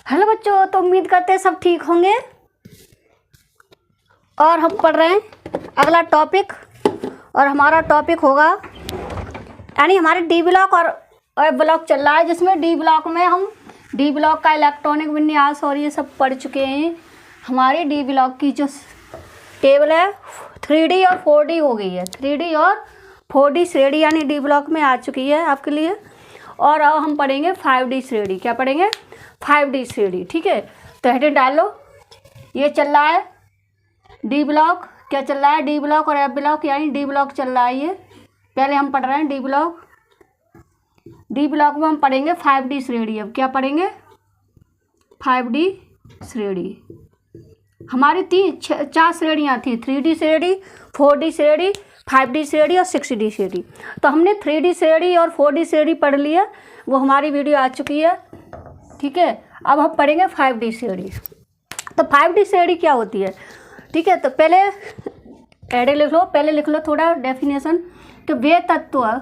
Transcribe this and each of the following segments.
Hello बच्चों, तो उम्मीद करते हैं सब ठीक होंगे। और हम पढ़ रहे हैं अगला टॉपिक, और हमारा टॉपिक होगा यानी हमारे डी ब्लॉक और ब्लॉक चल रहा है, जिसमें डी ब्लॉक में हम डी ब्लॉक का इलेक्ट्रॉनिक विन्यास और ये सब पढ़ चुके हैं। हमारी डी ब्लॉक की जो टेबल है 3D और 4D हो गई है। 3D और 4D श्रेणी यानी डी ब्लॉक में आ चुकी है आपके लिए। और अब हम पढ़ेंगे 5D श्रेणी। क्या पढ़ेंगे? 5D श्रेणी। ठीक है, तो हेडिंग डाल लो। ये चल रहा है डी ब्लॉक। क्या चल रहा है? डी ब्लॉक और एफ ब्लॉक यानी डी ब्लॉक चल रहा है। ये पहले हम पढ़ रहे हैं डी ब्लॉक। डी ब्लॉक में हम पढ़ेंगे 5D श्रेणी। अब क्या पढ़ेंगे? 5D श्रेणी। हमारी 4 श्रेणियाँ थी, 3D श्रेणी, 4D श्रेणी, 5D श्रेणी और 6D श्रेणी। तो हमने 3D श्रेणी और 4D श्रेणी पढ़ लिया, वो हमारी वीडियो आ चुकी है। ठीक है, अब हम पढ़ेंगे 5D श्रेणी। तो 5D श्रेणी क्या होती है? ठीक है, तो पहले एडे लिख लो, पहले लिख लो थोड़ा डेफिनेशन कि वे तत्व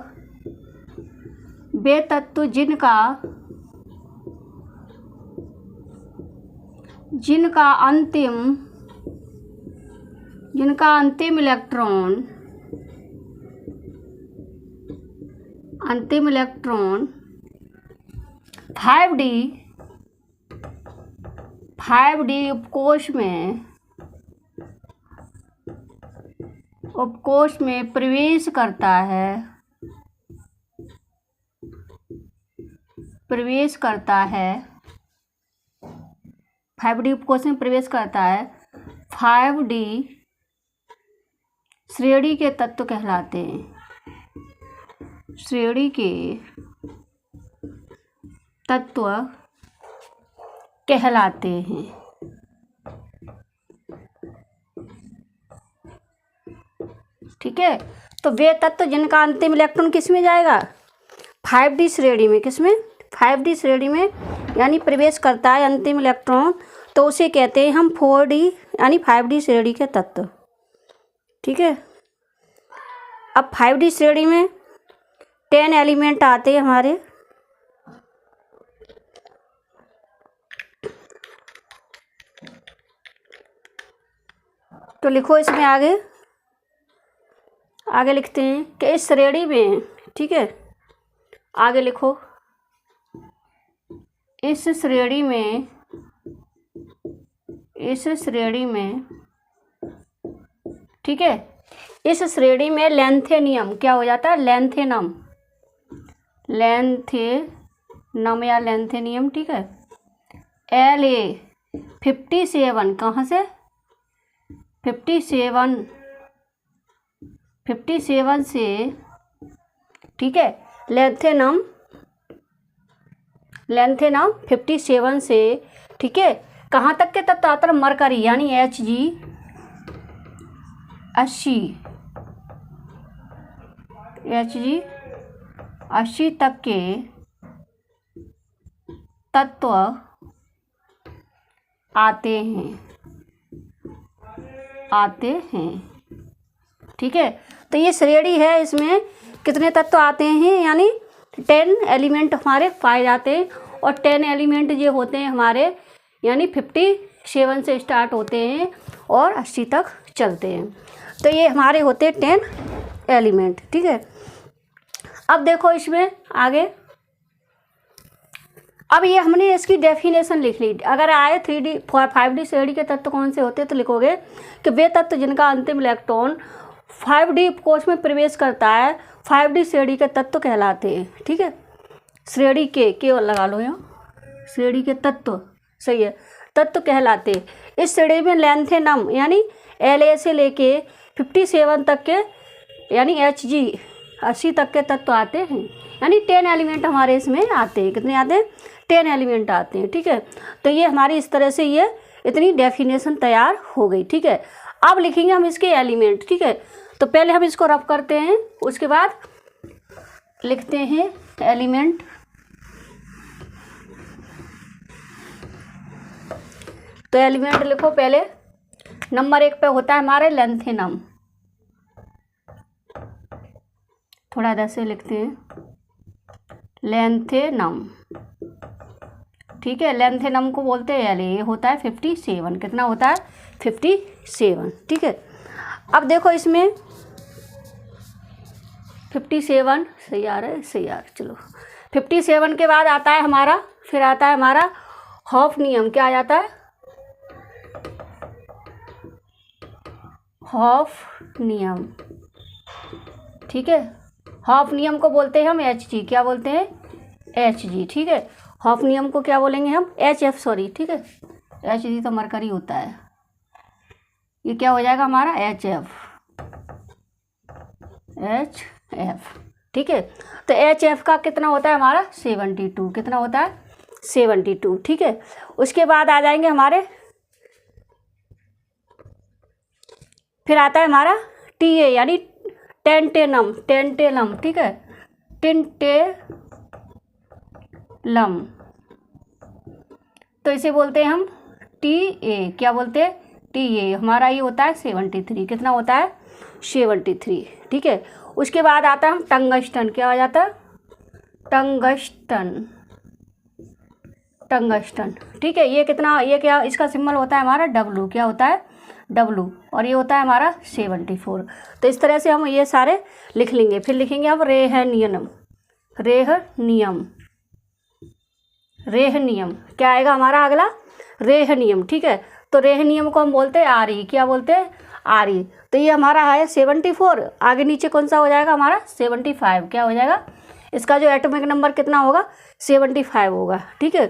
जिनका अंतिम इलेक्ट्रॉन 5D उपकोश में प्रवेश करता है 5D उपकोश में प्रवेश करता है 5D श्रेणी के तत्व कहलाते हैं। श्रेणी के तत्व कहलाते हैं। ठीक है, तो वे तत्व जिनका अंतिम इलेक्ट्रॉन किस में जाएगा? 5D श्रेणी में। किस में? 5D श्रेणी में यानी प्रवेश करता है अंतिम इलेक्ट्रॉन, तो उसे कहते हैं हम 4D यानी 5D श्रेणी के तत्व। ठीक है, अब 5D श्रेणी में 10 एलिमेंट आते हैं हमारे। तो लिखो इसमें आगे लिखते हैं कि इस श्रेणी में, ठीक है, आगे लिखो, इस श्रेणी में ठीक है, इस श्रेणी में लेंथेनियम क्या हो जाता है? लेंथेनम या लेंथेनियम। ठीक है, La57 कहाँ से? 57 से। ठीक है, लेंथेनम 57 से। ठीक है, कहाँ तक के तत्व आता है? मरकरी यानी Hg 80 तक के तत्व आते हैं। ठीक है, तो ये श्रेणी है, इसमें कितने तत्व आते हैं? यानी 10 एलिमेंट हमारे पाए जाते हैं। और 10 एलिमेंट जो होते हैं हमारे यानी 57 से स्टार्ट होते हैं और 80 तक चलते हैं। तो ये हमारे होते हैं 10 एलिमेंट। ठीक है, अब देखो इसमें आगे, अब ये हमने इसकी डेफिनेशन लिख ली। अगर आए 5D श्रेणी के तत्व कौन से होते हैं, तो लिखोगे कि वे तत्व जिनका अंतिम इलेक्ट्रॉन 5D उपकोश में प्रवेश करता है 5D श्रेणी के तत्व कहलाते हैं। ठीक है, श्रेणी के केवल लगा लो यहाँ, श्रेणी के तत्व, सही है, तत्व कहलाते। इस श्रेणी में लेंथेनम यानी La से लेके 57 तक के यानी Hg 80 तक के तत्व आते हैं। यानी 10 एलिमेंट हमारे इसमें आते हैं। कितने आते हैं? 10 एलिमेंट आते हैं। ठीक है, तो ये हमारी इस तरह से ये इतनी डेफिनेशन तैयार हो गई। ठीक है, अब लिखेंगे हम इसके एलिमेंट। ठीक है, तो पहले हम इसको रफ करते हैं, उसके बाद लिखते हैं एलिमेंट। तो एलिमेंट लिखो, पहले नंबर 1 पे होता है हमारे लेंथेनम। थोड़ा इधर से लिखते हैं, लेंथेनम। ठीक है। लेंथेनम को बोलते हैं एल, ये होता है 57। कितना होता है? 57। ठीक है। अब देखो इसमें 57 सही आ रहा है, सही आ रहा है। चलो 57 के बाद आता है हमारा, फिर आता है हमारा हॉफनियम। क्या आ जाता है? हॉफनियम। ठीक है। हॉफनियम को बोलते हैं हम Hg। क्या बोलते हैं? Hg। ठीक है। हॉफनियम को क्या बोलेंगे हम? HF, sorry. ठीक है। Hg तो मरकरी होता है। ये क्या हो जाएगा हमारा? HF। ठीक है। तो HF का कितना होता है हमारा? 72। कितना होता है? 72। ठीक है। उसके बाद आ जाएंगे हमारे, फिर आता है हमारा TA यानी टेंटेनम। टेंटेनम। ठीक है। टिंटेलम, तो इसे बोलते हैं हम TA। क्या बोलते हैं? TA। हमारा ये होता है 73। कितना होता है? 73। ठीक है। उसके बाद आता है हम टंगस्टन। क्या हो जाता है? टंगस्टन। टंगस्टन। ठीक है। ये कितना, ये क्या, इसका सिंबल होता है हमारा W। क्या होता है? W। और ये होता है हमारा 74। तो इस तरह से हम ये सारे लिख लेंगे। फिर लिखेंगे हम रेहनियम। रेहनियम। रेहनियम क्या आएगा हमारा अगला? रेहनियम। ठीक है। तो रेहनियम को हम बोलते हैं Re। क्या बोलते हैं? Re। तो ये हमारा है 74। आगे नीचे कौन सा हो जाएगा हमारा? 75। क्या हो जाएगा? इसका जो एटॉमिक नंबर कितना होगा? 75 होगा। ठीक है।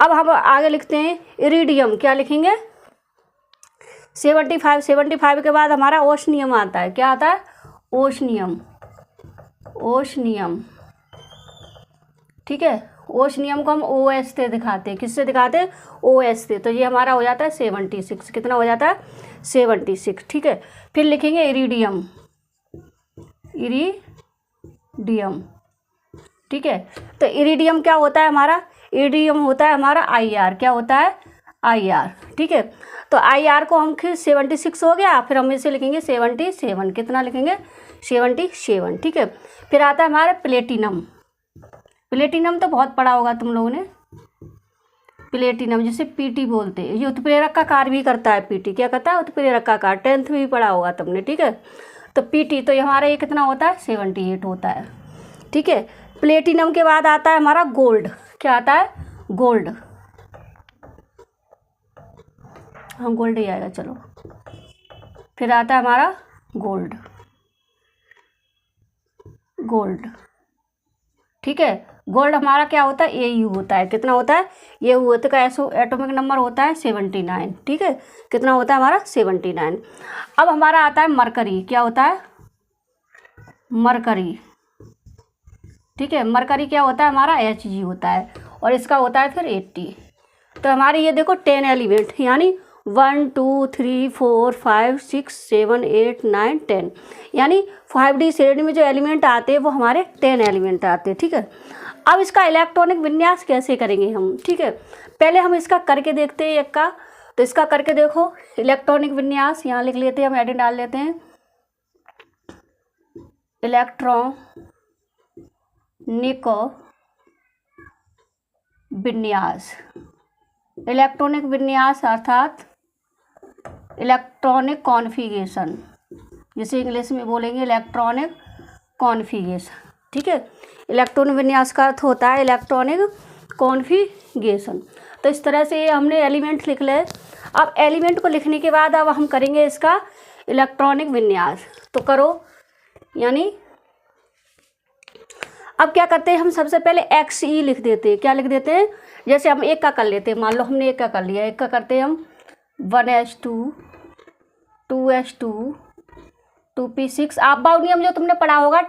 अब हम आगे लिखते हैं इरिडियम। क्या लिखेंगे? 75। 75 के बाद हमारा ओशनियम आता है। क्या आता है? ओशनियम। ओशनियम। ठीक है। ओशनियम को हम OS से दिखाते हैं। किससे दिखाते हैं? OS से। तो ये हमारा हो जाता है 76। कितना हो जाता है? 76। ठीक है। फिर लिखेंगे इरिडियम। इरिडियम। ठीक है। तो इरिडियम क्या होता है हमारा? इरिडियम होता है हमारा IR। क्या होता है? IR। ठीक है। तो IR को हम फिर 76 हो गया, फिर हम इसे लिखेंगे 77। कितना लिखेंगे? 77। ठीक है। फिर आता है हमारा प्लेटिनम। प्लेटिनम तो बहुत पढ़ा होगा तुम लोगों ने। प्लेटिनम जिसे PT बोलते हैं। ये उत्प्रेरक का कार्य भी करता है। PT क्या करता है? उत्प्रेरक का कार्य। 10th में भी पढ़ा होगा तुमने। ठीक है। तो PT तो हमारा ये कितना होता है? 78 होता है। ठीक है। प्लेटिनम के बाद आता है हमारा गोल्ड। क्या आता है? गोल्ड। हाँ, गोल्ड ही आएगा। चलो फिर आता है हमारा गोल्ड। गोल्ड। ठीक है। गोल्ड हमारा क्या होता है? AU होता है। कितना होता है? AU होता है। एटॉमिक नंबर होता है 79। ठीक है। कितना होता है हमारा? 79। अब हमारा आता है मरकरी। क्या होता है? मरकरी। ठीक है। मरकरी क्या होता है हमारा? Hg होता है। और इसका होता है फिर 80। तो हमारे ये देखो 10 एलिमेंट, यानी 1 2 3 4 5 6 7 8 9 10, यानी 5D श्रेणी में जो एलिमेंट आते हैं वो हमारे 10 एलिमेंट आते हैं। ठीक है। अब इसका इलेक्ट्रॉनिक विन्यास कैसे करेंगे हम? ठीक है। पहले हम इसका करके देखते हैं एक का। तो इसका करके देखो, इलेक्ट्रॉनिक विन्यास यहाँ लिख लेते हैं, हम एडिट डाल लेते हैं। इलेक्ट्रॉनिक विन्यास। इलेक्ट्रॉनिक विन्यास अर्थात इलेक्ट्रॉनिक कॉन्फ़िगरेशन, जिसे इंग्लिश में बोलेंगे इलेक्ट्रॉनिक कॉन्फ़िगरेशन। ठीक है। इलेक्ट्रॉनिक विन्यास का अर्थ होता है इलेक्ट्रॉनिक कॉन्फ़िगरेशन। तो इस तरह से हमने एलिमेंट लिख ले। अब एलिमेंट को लिखने के बाद अब हम करेंगे इसका इलेक्ट्रॉनिक विन्यास। तो करो, यानी अब क्या करते हैं हम? सबसे पहले XE लिख देते हैं। क्या लिख देते हैं? जैसे हम एक का कर लेते हैं। मान लो हमने एक का कर लिया, एक का करते हैं हम 1s2 2s2 2p6। आपबा नियम जो तुमने पढ़ा होगा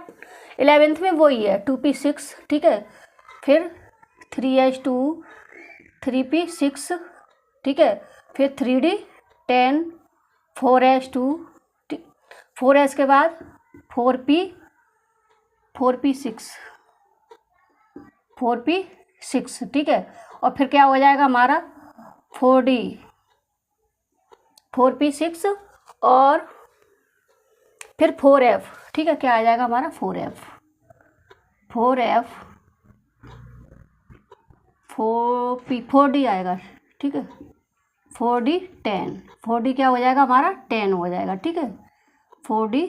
11th में वही है, 2p6। ठीक है। फिर 3s2 3p6। ठीक है। फिर 3d 10 4s2 4s के बाद 4p6 4p6। ठीक है। और फिर क्या हो जाएगा हमारा 4d 4p6 और फिर 4f। ठीक है। क्या आ जाएगा हमारा 4f 4D आएगा, ठीक है, 4D 10, 4D क्या हो जाएगा हमारा 10 हो जाएगा, ठीक है, 4D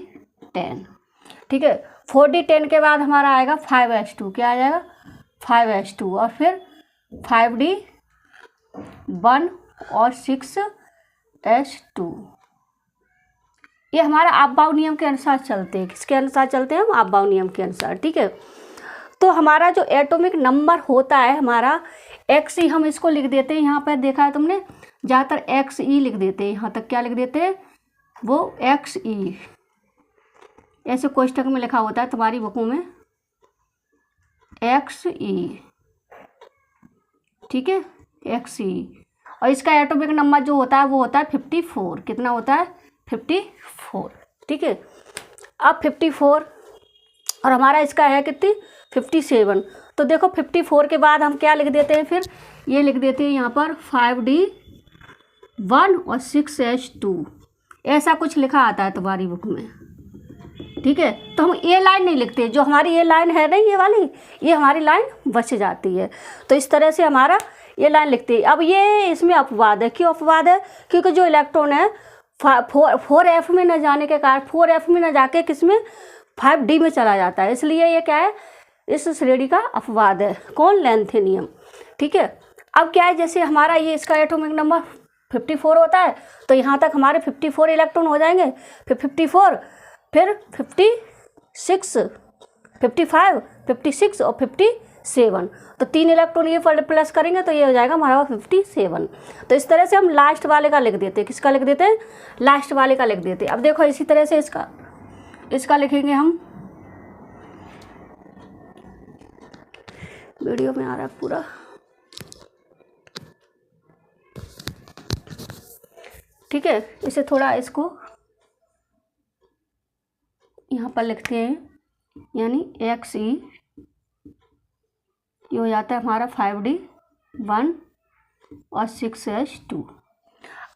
10, ठीक है। 4D 10 के बाद हमारा आएगा 5s2, क्या आ जाएगा 5s2, और फिर 5D 1 और 6s2। ये हमारा आपबाउ नियम के अनुसार चलते हैं। किसके अनुसार चलते हैं हम? आपबाउ नियम के अनुसार, ठीक है। तो हमारा जो एटॉमिक नंबर होता है हमारा XE, हम इसको लिख देते हैं, यहाँ पर देखा है तुमने, ज़्यादातर XE लिख देते हैं, यहाँ तक क्या लिख देते हैं वो XE, ऐसे कोष्टक में लिखा होता है तुम्हारी बुकों में XE, ठीक है, XE। और इसका एटॉमिक नंबर जो होता है वो होता है 54। कितना होता है? 54, ठीक है। अब 54 और हमारा इसका है कितनी 57। तो देखो 54 के बाद हम क्या लिख देते हैं, फिर ये लिख देते हैं यहाँ पर 5D 1 और 6s2, ऐसा कुछ लिखा आता है तुम्हारी बुक में, ठीक है। तो हम ये लाइन नहीं लिखते, जो हमारी ये लाइन है ना, ये वाली, ये हमारी लाइन बच जाती है। तो इस तरह से हमारा ये लाइन लिखते हैं। अब ये इसमें अपवाद है। क्यों अपवाद है? क्योंकि जो इलेक्ट्रॉन है 4f में न जाने के कारण, 4f में न जाके किस में 5D में चला जाता है, इसलिए ये क्या है, इस श्रेणी का अपवाद है। कौन? लैंथेनियम, ठीक है। अब क्या है, जैसे हमारा ये इसका एटॉमिक नंबर 54 होता है, तो यहाँ तक हमारे 54 इलेक्ट्रॉन हो जाएंगे, फिर 54, फिर 56, 55, 56 और 57, तो 3 इलेक्ट्रॉन ये प्लस करेंगे तो ये हो जाएगा हमारा 57। तो इस तरह से हम लास्ट वाले का लिख देते हैं। किसका लिख देते हैं? लास्ट वाले का लिख देते हैं। अब देखो इसी तरह से इसका लिखेंगे हम, वीडियो में आ रहा है पूरा, ठीक है। इसे थोड़ा इसको यहाँ पर लिखते हैं, यानी XE, ये हो जाता है हमारा 5D 1 और 6s2।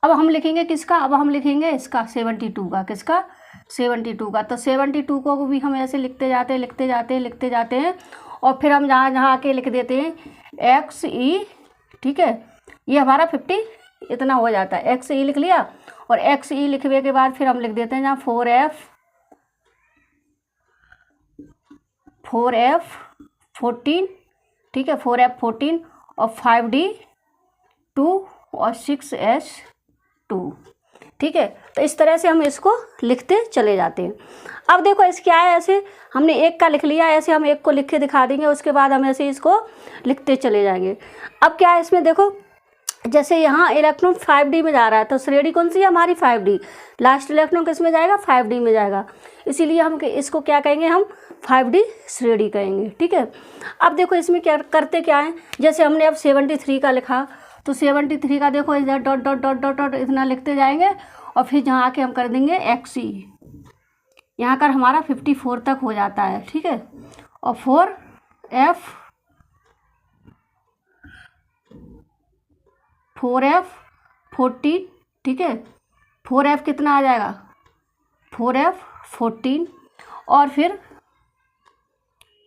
अब हम लिखेंगे किसका? अब हम लिखेंगे इसका 72 का। किसका? 72 का। तो 72 को भी हम ऐसे लिखते जाते हैं और फिर हम जहाँ आके लिख देते हैं XE, ठीक है। ये हमारा 50 इतना हो जाता है, XE लिख लिया, और XE लिखने के बाद फिर हम लिख देते हैं जहाँ 4F14, ठीक है, 4F14 और 5D 2 और 6s2, ठीक है। तो इस तरह से हम इसको लिखते चले जाते हैं। अब देखो इस क्या है, ऐसे हमने एक का लिख लिया, ऐसे हम एक को लिख के दिखा देंगे, उसके बाद हम ऐसे इसको लिखते चले जाएंगे। अब क्या है इसमें देखो, जैसे यहाँ इलेक्ट्रॉन 5D में जा रहा है, तो श्रेणी कौन सी है हमारी? 5D। लास्ट इलेक्ट्रॉन किस में जाएगा? 5D में जाएगा, इसीलिए हम इसको क्या कहेंगे? हम 5D श्रेणी कहेंगे, ठीक है। अब देखो इसमें क्या करते क्या है, जैसे हमने अब 73 का लिखा, तो 73 का देखो इधर dot dot dot dot dot इतना लिखते जाएंगे, और फिर जहाँ आके हम कर देंगे XE, यहाँ कर हमारा 54 तक हो जाता है, ठीक है। और 4F14, ठीक है, 4F कितना आ जाएगा? 4F14, और फिर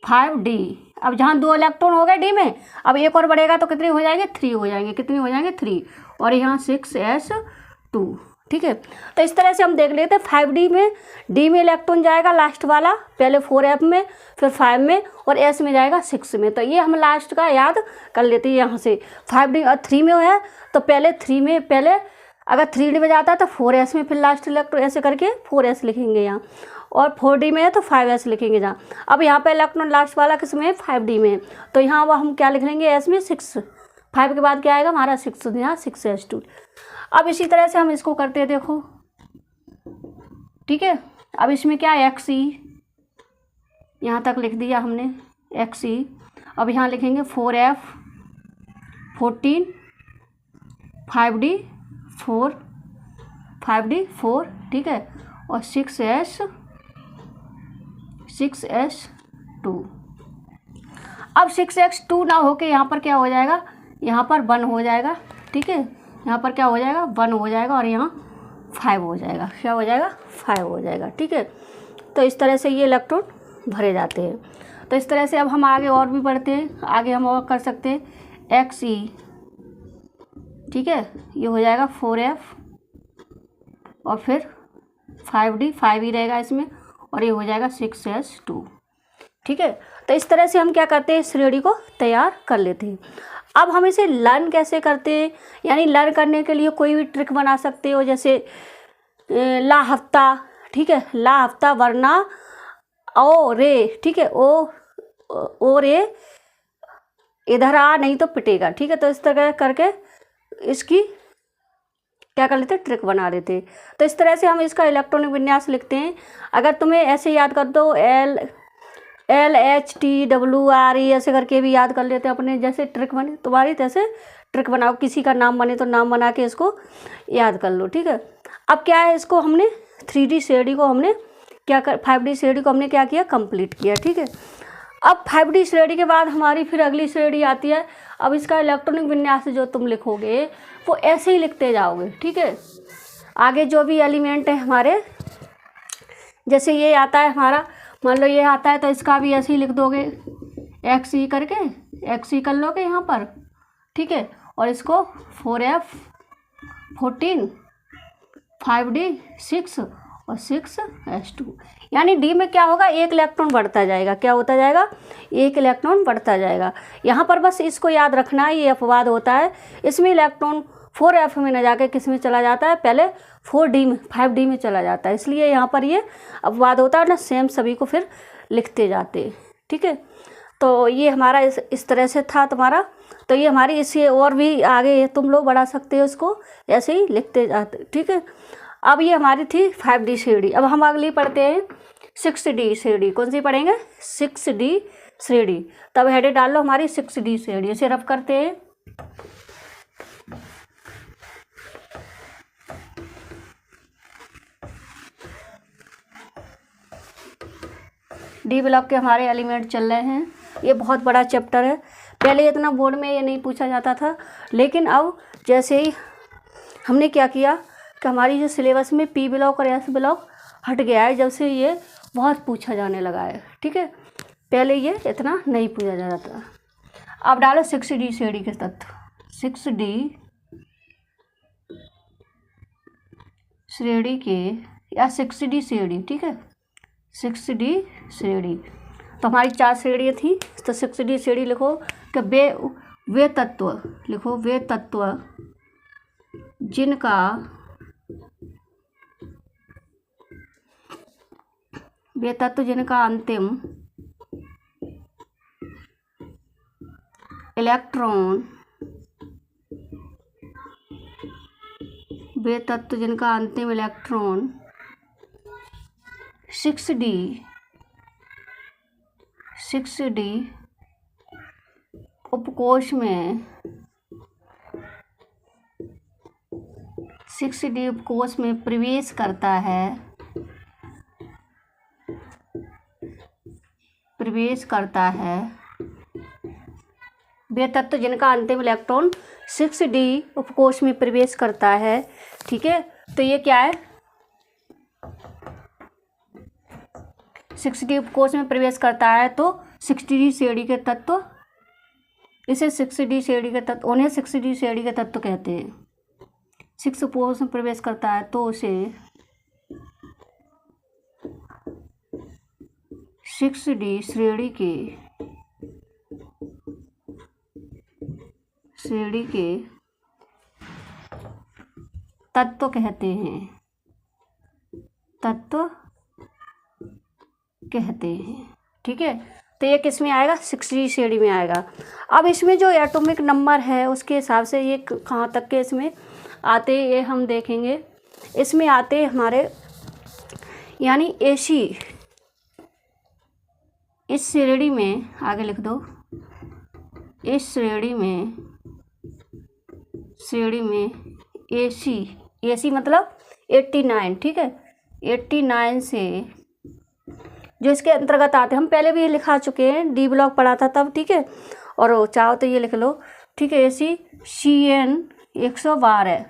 5D। अब जहाँ 2 इलेक्ट्रॉन हो गए D में, अब एक और बढ़ेगा तो कितने हो जाएंगे? 3 हो जाएंगे। कितने हो जाएंगे? 3, और यहाँ 6s2, ठीक है। तो इस तरह से हम देख लेते हैं 5D में, D में इलेक्ट्रॉन जाएगा लास्ट वाला, पहले 4F में, फिर 5 में, और S में जाएगा 6 में। तो ये हम लास्ट का याद कर लेते हैं यहाँ से। 5D और 3 में है तो पहले 3 में, पहले अगर 3D में जाता है तो 4S में, फिर लास्ट इलेक्ट्रॉन ऐसे करके 4S लिखेंगे यहाँ, और 4D में है तो 5S लिखेंगे जहाँ। अब यहाँ पे इलेक्ट्रॉन लास्ट वाला किस में है? 5D में। तो यहाँ वो हम क्या लिख लेंगे? S में 6, 5 के बाद क्या आएगा हमारा? 6, यहाँ 6s2। अब इसी तरह से हम इसको करते हैं, देखो, ठीक है। अब इसमें क्या है? XE, यहाँ तक लिख दिया हमने XE। अब यहाँ लिखेंगे 4F14, 5D 4, ठीक है, और 6s2। अब 6s2 ना होके यहाँ पर क्या हो जाएगा? यहाँ पर 1 हो जाएगा, ठीक है। यहाँ पर क्या हो जाएगा? 1 हो जाएगा, और यहाँ 5 हो जाएगा। क्या हो जाएगा? 5 हो जाएगा, ठीक है। तो इस तरह से ये इलेक्ट्रॉन भरे जाते हैं। तो इस तरह से अब हम आगे और भी बढ़ते हैं, आगे हम और कर सकते हैं XE, ठीक है, ये हो जाएगा 4F और फिर 5D, 5E रहेगा इसमें, और ये हो जाएगा 6S2, ठीक है। तो इस तरह से हम क्या करते हैं, इस श्रेणी को तैयार कर लेते हैं। अब हम इसे लर्न कैसे करते हैं, यानी लर्न करने के लिए कोई भी ट्रिक बना सकते हो, जैसे ला हफ्ता, ठीक है, ला हफ्ता वरना ओ रे, ठीक है, ओ रे इधर आ नहीं तो पिटेगा, ठीक है। तो इस तरह करके इसकी क्या कर लेते हैं, ट्रिक बना देते हैं। तो इस तरह से हम इसका इलेक्ट्रॉनिक विन्यास लिखते हैं। अगर तुम्हें ऐसे याद कर दो, LHTWRE ऐसे करके भी याद कर लेते हैं अपने, जैसे ट्रिक बने तुम्हारी तैसे ट्रिक बनाओ, किसी का नाम बने तो नाम बना के इसको याद कर लो, ठीक है। अब क्या है, इसको हमने 3D श्रेणी को हमने क्या कर 5D श्रेणी को हमने क्या किया, कंप्लीट किया, ठीक है। अब 5D श्रेणी के बाद हमारी फिर अगली श्रेणी आती है। अब इसका इलेक्ट्रॉनिक विन्यास जो तुम लिखोगे वो ऐसे ही लिखते जाओगे, ठीक है। आगे जो भी एलिमेंट है हमारे, जैसे ये आता है हमारा, मान लो ये आता है तो इसका भी ऐसे ही लिख दोगे, XE करके XE कर लोगे यहाँ पर, ठीक है। और इसको 4F 14, 5D 6 और 6S2, यानी D में क्या होगा, एक इलेक्ट्रॉन बढ़ता जाएगा, क्या होता जाएगा, एक इलेक्ट्रॉन बढ़ता जाएगा। यहाँ पर बस इसको याद रखना है, ये अपवाद होता है, इसमें इलेक्ट्रॉन 4F में न जाके किस में चला जाता है, पहले 4D में 5D में चला जाता है, इसलिए यहाँ पर ये अपवाद होता है ना, सेम सभी को फिर लिखते जाते हैं, ठीक है। तो ये हमारा इस तरह से था तुम्हारा। तो ये हमारी इससे और भी आगे तुम लोग बढ़ा सकते हो, इसको ऐसे ही लिखते जाते, ठीक है। अब ये हमारी थी 5D श्रेणी। अब हम अगली पढ़ते हैं 6D श्रेणी। कौन सी पढ़ेंगे, 6D श्रेणी। तब हेडे डाल लो हमारी 6D श्रेणी, इसे रफ करते हैं। D ब्लॉक के हमारे एलिमेंट चल रहे हैं। ये बहुत बड़ा चैप्टर है, पहले इतना बोर्ड में ये नहीं पूछा जाता था, लेकिन अब जैसे ही हमने क्या किया कि हमारी जो सिलेबस में P ब्लॉक और S ब्लॉक हट गया है, जब से ये बहुत पूछा जाने लगा है, ठीक है। पहले ये इतना नहीं पूछा जाता था। अब डालो 6D श्रेणी के तत्व, 6D श्रेणी के या 6D श्रेणी, ठीक है, 6D श्रेणी। तो हमारी 4 श्रेणियाँ थी, तो 6D श्रेणी लिखो कि वे तत्व लिखो, वे तत्व जिनका अंतिम इलेक्ट्रॉन, वे तत्व जिनका अंतिम इलेक्ट्रॉन 6D उपकोष में 6D उपकोष में प्रवेश करता है, वे तत्व जिनका अंतिम इलेक्ट्रॉन 6D उपकोष में प्रवेश करता है, ठीक है। तो ये क्या है, 6D उपकोष में प्रवेश करता है, तो 6D श्रेणी के तत्व, इसे 6D श्रेणी के तत्व, उन्हें 6D श्रेणी के तत्व कहते हैं। 6 उपकोष में प्रवेश करता है तो उसे 6D श्रेणी के तत्व कहते हैं, ठीक है। तो ये किस में आएगा, 6D श्रेणी में आएगा। अब इसमें जो एटॉमिक नंबर है उसके हिसाब से ये कहाँ तक के इसमें आते, ये हम देखेंगे। इसमें आते हमारे, यानी AC, इस श्रेणी में आगे लिख दो, इस श्रेणी में AC मतलब 89, ठीक है, 89 से जो इसके अंतर्गत आते हैं, हम पहले भी ये लिखा चुके हैं, D ब्लॉक पढ़ा था तब, ठीक है। और चाहो तो ये लिख लो, ठीक है, AC CN 112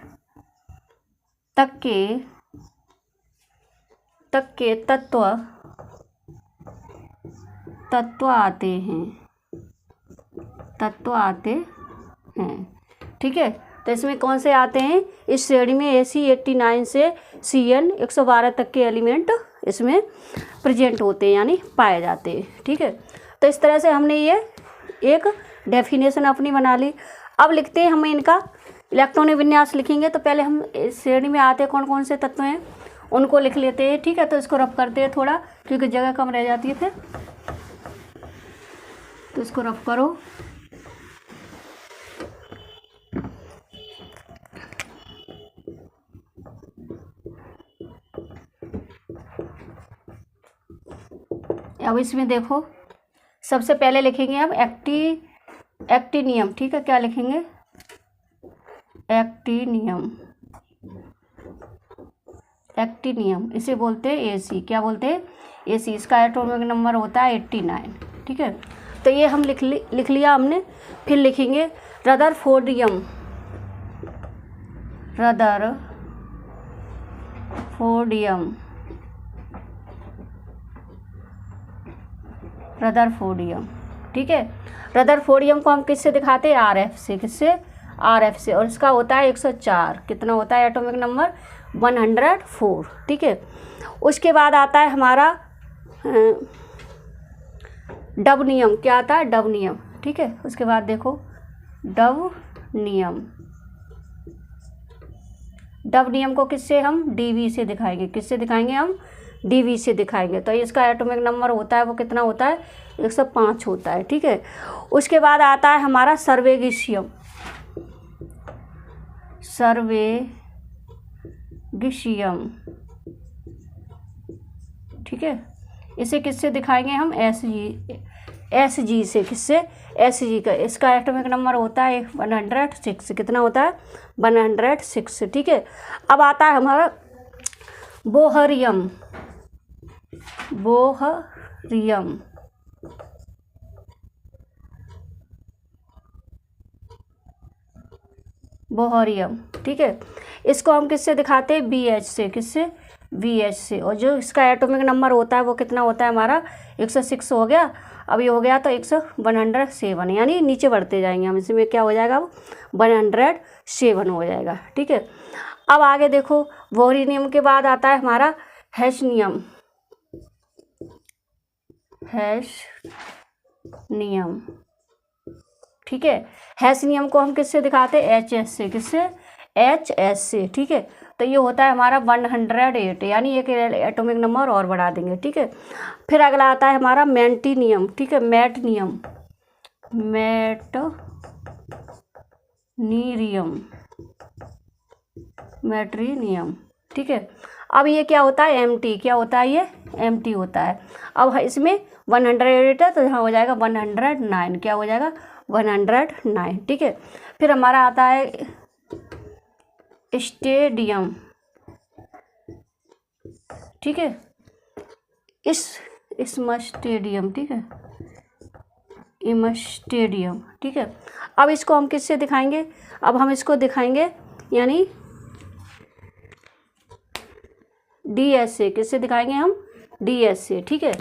तक के तत्व आते हैं, ठीक है। तो इसमें कौन से आते हैं, इस श्रेणी में AC89 से CN 112 तक के एलिमेंट इसमें प्रेजेंट होते हैं यानी पाए जाते हैं, ठीक है। तो इस तरह से हमने ये एक डेफिनेशन अपनी बना ली। अब लिखते हैं हम इनका इलेक्ट्रॉनिक विन्यास लिखेंगे। तो पहले हम इस श्रेणी में आते कौन कौन से तत्व हैं उनको लिख लेते हैं, ठीक है। तो इसको रफ करते हैं थोड़ा, क्योंकि जगह कम रह जाती है फिर। तो इसको रफ करो। अब इसमें देखो सबसे पहले लिखेंगे हम एक्टिनियम, ठीक है। क्या लिखेंगे, एक्टिनियम, इसे बोलते हैं AC। क्या बोलते हैं, AC। इसका एटॉमिक नंबर होता है 89, ठीक है। तो ये हम लिख लिया हमने। फिर लिखेंगे रदरफोर्डियम, ठीक है। रदरफोर्डियम को हम किससे दिखाते हैं, RF से। किससे, RF से। और इसका होता है 104। कितना होता है एटॉमिक नंबर, 104, ठीक है। उसके बाद आता है हमारा डबनियम। क्या आता है, डबनियम, ठीक है। उसके बाद देखो डबनियम को किससे हम DV से दिखाएंगे। किससे दिखाएंगे हम, DV से दिखाएंगे। तो इसका एटॉमिक नंबर होता है वो कितना होता है, 105 होता है, ठीक है। उसके बाद आता है हमारा सर्वेगिशियम, ठीक है। इसे किससे दिखाएंगे हम, SG से। किससे, SG का। इसका एटॉमिक नंबर होता है 106। कितना होता है, 106, ठीक है। अब आता है हमारा बोहरियम, ठीक है। इसको हम किससे दिखाते हैं, BH से। किससे, BH से। और जो इसका एटॉमिक नंबर होता है वो कितना होता है हमारा, 106 हो गया। अब ये हो गया तो 107, यानी नीचे बढ़ते जाएंगे हम। इसमें क्या हो जाएगा, 107 हो जाएगा, ठीक है। अब आगे देखो, बोहरियम के बाद आता है हमारा हैशनियम, ठीक है। हैशनियम को हम किससे दिखाते हैं, HS से। किससे, HS से, ठीक है। तो ये होता है हमारा 108, यानी एक एटॉमिक नंबर और बढ़ा देंगे, ठीक है। फिर अगला आता है हमारा मैंटिनियम, ठीक है। मैट्रीनियम, ठीक है। अब ये क्या होता है, MT। क्या होता है, ये MT होता है। अब इसमें 108 है तो यहाँ हो जाएगा 109। क्या हो जाएगा, 109, ठीक है। फिर हमारा आता है स्टेडियम, ठीक है। इमस्टेडियम, ठीक है। इमस्टेडियम, ठीक है। अब इसको हम किससे दिखाएंगे, अब हम इसको दिखाएंगे यानी DS से। किससे दिखाएंगे हम, DS से, ठीक है।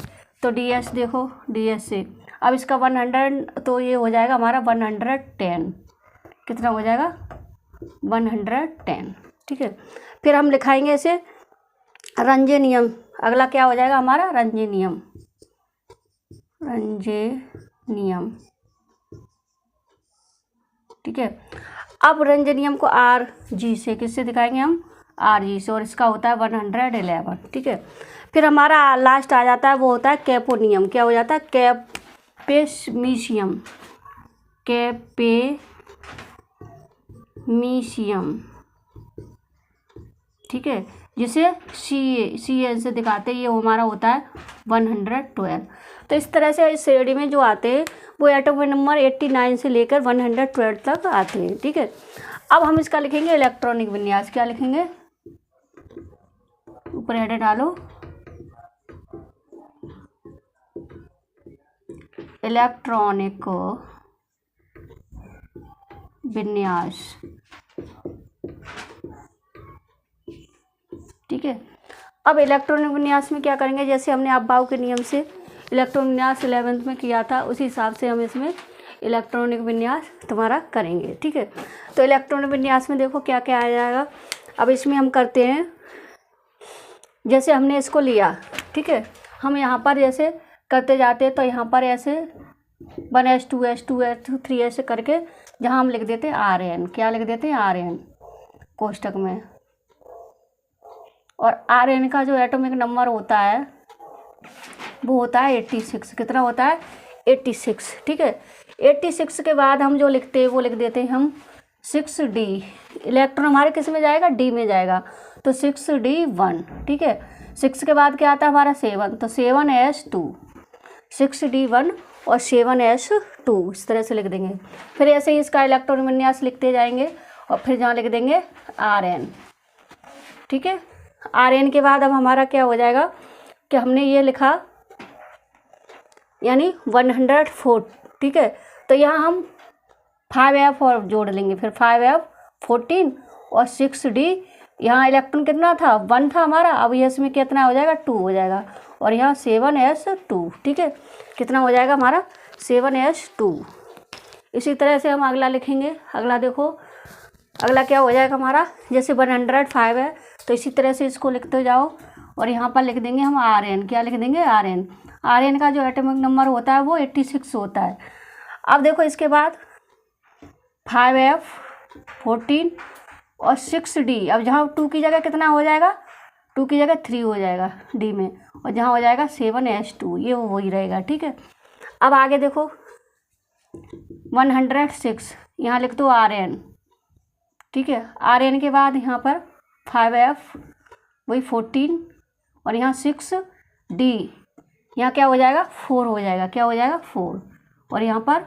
तो DS देखो, DS से। अब इसका 100, तो ये हो जाएगा हमारा 110। कितना हो जाएगा, 110, ठीक है। फिर हम लिखाएंगे इसे रंजेनियम। अगला क्या हो जाएगा हमारा, रंजेनियम, ठीक है। अब रंजेनियम को RG से। किससे दिखाएंगे हम, RG से। और इसका होता है 111, ठीक है। फिर हमारा लास्ट आ जाता है वो होता है कैपोनियम। क्या हो जाता है, कैपेमीशियम, ठीक है। जिसे CN से दिखाते हैं, ये हमारा होता है 112। तो इस तरह से इस श्रेणी में जो आते हैं वो एटॉमिक नंबर 89 से लेकर 112 तक आते हैं, ठीक है। अब हम इसका लिखेंगे इलेक्ट्रॉनिक विन्यास। क्या लिखेंगे, ऊपर हेडर डालो, इलेक्ट्रॉनिक विन्यास, ठीक है। अब इलेक्ट्रॉनिक विन्यास में क्या करेंगे, जैसे हमने अफबाउ के नियम से इलेक्ट्रॉनिक विन्यास 11th में किया था, उसी हिसाब से हम इसमें इलेक्ट्रॉनिक विन्यास तुम्हारा करेंगे। ठीक है, तो इलेक्ट्रॉनिक विन्यास में देखो क्या क्या आ जाएगा। अब इसमें हम करते हैं, जैसे हमने इसको लिया, ठीक है, हम यहाँ पर जैसे करते जाते हैं तो यहाँ पर ऐसे 1s2 s2 s2 3 ऐसे करके जहाँ हम लिख देते हैं Rn, क्या लिख देते हैं Rn कोष्टक में। और Rn का जो एटॉमिक नंबर होता है वो होता है 86। कितना होता है? 86। ठीक है, 86 के बाद हम जो लिखते हैं वो लिख देते हैं हम 6d। इलेक्ट्रॉन हमारे किस में जाएगा? डी में जाएगा, तो 6d1। ठीक है, 6 के बाद क्या आता है हमारा 7, तो 7s2, 6d1 और 7s2 इस तरह से लिख देंगे। फिर ऐसे ही इसका इलेक्ट्रॉन विन्यास लिखते जाएंगे और फिर जहाँ लिख देंगे Rn। ठीक है, Rn के बाद अब हमारा क्या हो जाएगा कि हमने ये लिखा यानी 104। ठीक है, तो यहाँ हम 5f और जोड़ लेंगे, फिर 5f 14 और 6d। यहाँ इलेक्ट्रॉन कितना था? 1 था हमारा, अब ये इसमें कितना हो जाएगा? 2 हो जाएगा, और यहाँ 7s2। ठीक है, कितना हो जाएगा हमारा? 7s2। इसी तरह से हम अगला लिखेंगे। अगला देखो, अगला क्या हो जाएगा हमारा? जैसे 105 है तो इसी तरह से इसको लिखते जाओ और यहाँ पर लिख देंगे हम Rn। क्या लिख देंगे? Rn। Rn का जो एटॉमिक नंबर होता है वो 86 होता है। अब देखो इसके बाद 5f 14 और 6d। अब जहाँ 2 की जगह कितना हो जाएगा? 2 की जगह 3 हो जाएगा डी में, और जहाँ हो जाएगा 7s2, ये वही रहेगा। ठीक है, अब आगे देखो 106, यहाँ लिख दो Rn। ठीक है, Rn के बाद यहाँ पर 5f वही 14 और यहाँ 6d, यहाँ क्या हो जाएगा? 4 हो जाएगा। क्या हो जाएगा? 4, और यहाँ पर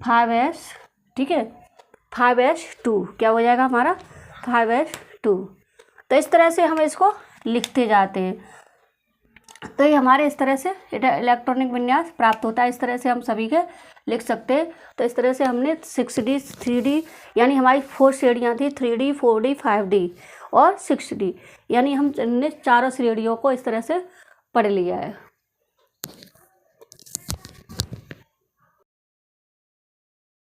5s। ठीक है, 5s2 क्या हो जाएगा हमारा? 5s2। तो इस तरह से हम इसको लिखते जाते हैं, तो ये हमारे इस तरह से इलेक्ट्रॉनिक विन्यास प्राप्त होता है। इस तरह से हम सभी के लिख सकते हैं। तो इस तरह से हमने 6d 3d यानी हमारी 4 श्रेणियाँ थी, 3d 4d 5d और 6d, यानी हमने चारों श्रेणियों को इस तरह से पढ़ लिया है।